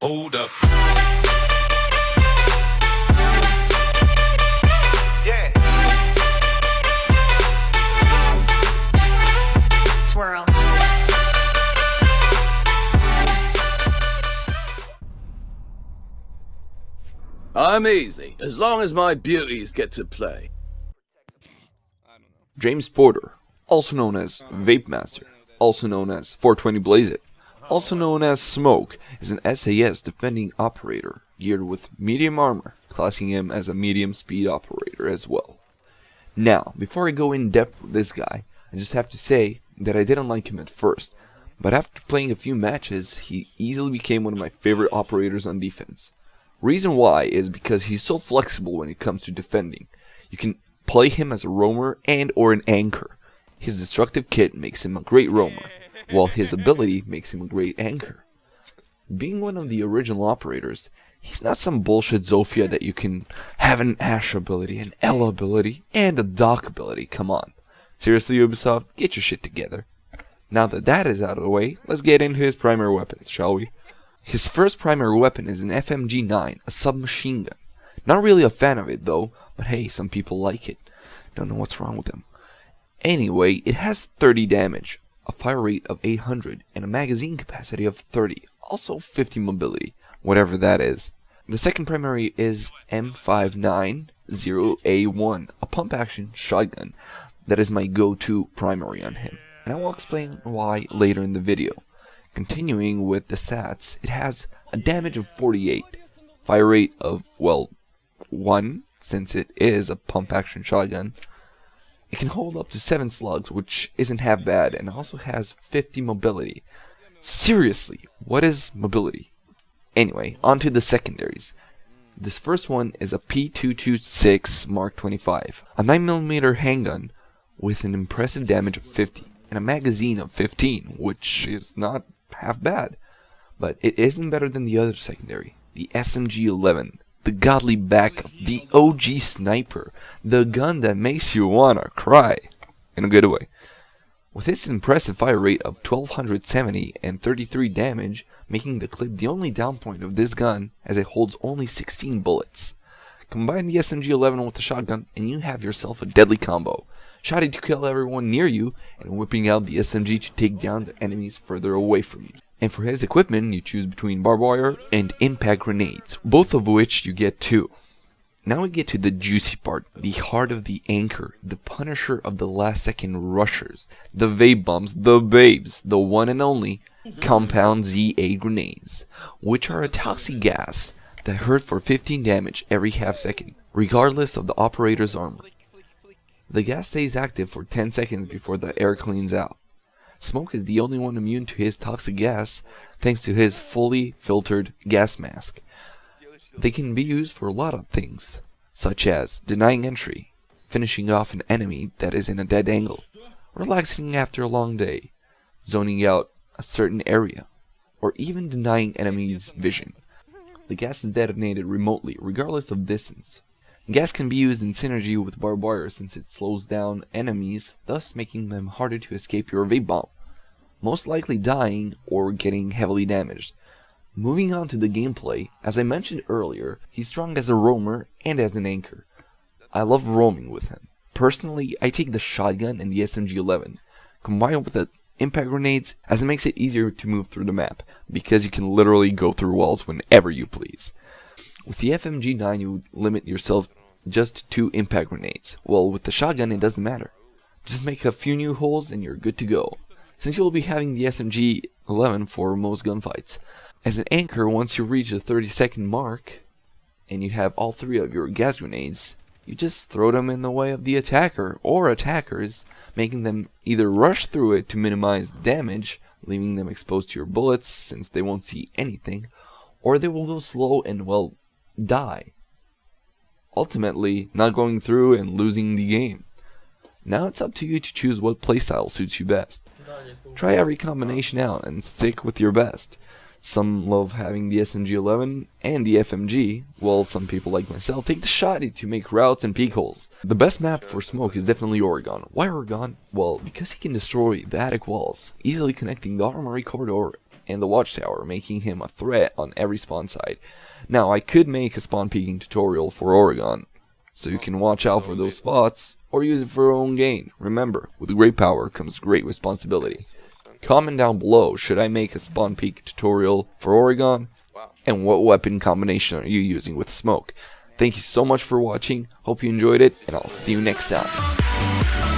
Hold up. Yeah. Swirl. I'm easy, as long as my beauties get to play. James Porter, also known as Vape Master, also known as 420 Blaze It, also known as Smoke, is an SAS defending operator geared with medium armor, classing him as a medium speed operator as well. Now, before I go in depth with this guy, I just have to say that I didn't like him at first, but after playing a few matches, he easily became one of my favorite operators on defense. Reason why is because he's so flexible when it comes to defending. You can play him as a roamer and or an anchor. His destructive kit makes him a great roamer, while his ability makes him a great anchor. Being one of the original operators, he's not some bullshit Zofia that you can have an Ashe ability, an Ela ability, and a Doc ability. Come on. Seriously, Ubisoft, get your shit together. Now that that is out of the way, let's get into his primary weapons, shall we? His first primary weapon is an FMG9, a submachine gun. Not really a fan of it though, but hey, some people like it. Don't know what's wrong with them. Anyway, it has 30 damage, a fire rate of 800, and a magazine capacity of 30, also 50 mobility, whatever that is. The second primary is M590A1, a pump-action shotgun that is my go-to primary on him, and I will explain why later in the video. Continuing with the stats, it has a damage of 48, fire rate of, well, 1, since it is a pump-action shotgun. It can hold up to 7 slugs, which isn't half bad, and also has 50 mobility. Seriously, what is mobility? Anyway, on to the secondaries. This first one is a P226 Mark 25, a 9mm handgun with an impressive damage of 50, and a magazine of 15, which is not half bad. But it isn't better than the other secondary, the SMG-11. The godly backup, the OG sniper, the gun that makes you wanna cry, in a good way. With its impressive fire rate of 1270 and 33 damage, making the clip the only down point of this gun as it holds only 16 bullets. Combine the SMG-11 with the shotgun and you have yourself a deadly combo. Shotty to kill everyone near you and whipping out the SMG to take down the enemies further away from you. And for his equipment, you choose between barbed wire and impact grenades, both of which you get 2. Now we get to the juicy part, the heart of the anchor, the punisher of the last second rushers, the vape bombs, the babes, the one and only Compound Z8 grenades, which are a toxic gas that hurt for 15 damage every half second, regardless of the operator's armor. The gas stays active for 10 seconds before the air cleans out. Smoke is the only one immune to his toxic gas thanks to his fully filtered gas mask. They can be used for a lot of things, such as denying entry, finishing off an enemy that is in a dead angle, relaxing after a long day, zoning out a certain area, or even denying enemies vision. The gas is detonated remotely regardless of distance. Gas can be used in synergy with barbed wire since it slows down enemies, thus making them harder to escape your vape bomb, most likely dying or getting heavily damaged. Moving on to the gameplay, as I mentioned earlier, he's strong as a roamer and as an anchor. I love roaming with him. Personally, I take the shotgun and the SMG-11, combined with the impact grenades, as it makes it easier to move through the map, because you can literally go through walls whenever you please. With the FMG-9, you would limit yourself just to 2 impact grenades. Well, with the shotgun, it doesn't matter. Just make a few new holes and you're good to go, since you'll be having the SMG-11 for most gunfights. As an anchor, once you reach the 30-second mark, and you have all 3 of your gas grenades, you just throw them in the way of the attacker or attackers, making them either rush through it to minimize damage, leaving them exposed to your bullets since they won't see anything, or they will go slow and, well, die. Ultimately, not going through and losing the game. Now it's up to you to choose what playstyle suits you best. Try every combination out and stick with your best. Some love having the SMG-11 and the FMG, while some people like myself take the shotty to make routes and peek holes. The best map for smoke is definitely Oregon. Why Oregon? Well, because he can destroy the attic walls, easily connecting the armory corridor and the watchtower, making him a threat on every spawn site. Now, I could make a spawn peeking tutorial for Oregon, so you can watch out for those spots, or use it for your own gain. Remember, with great power comes great responsibility. Comment down below, should I make a spawn peek tutorial for Oregon? And what weapon combination are you using with smoke? Thank you so much for watching, hope you enjoyed it, and I'll see you next time.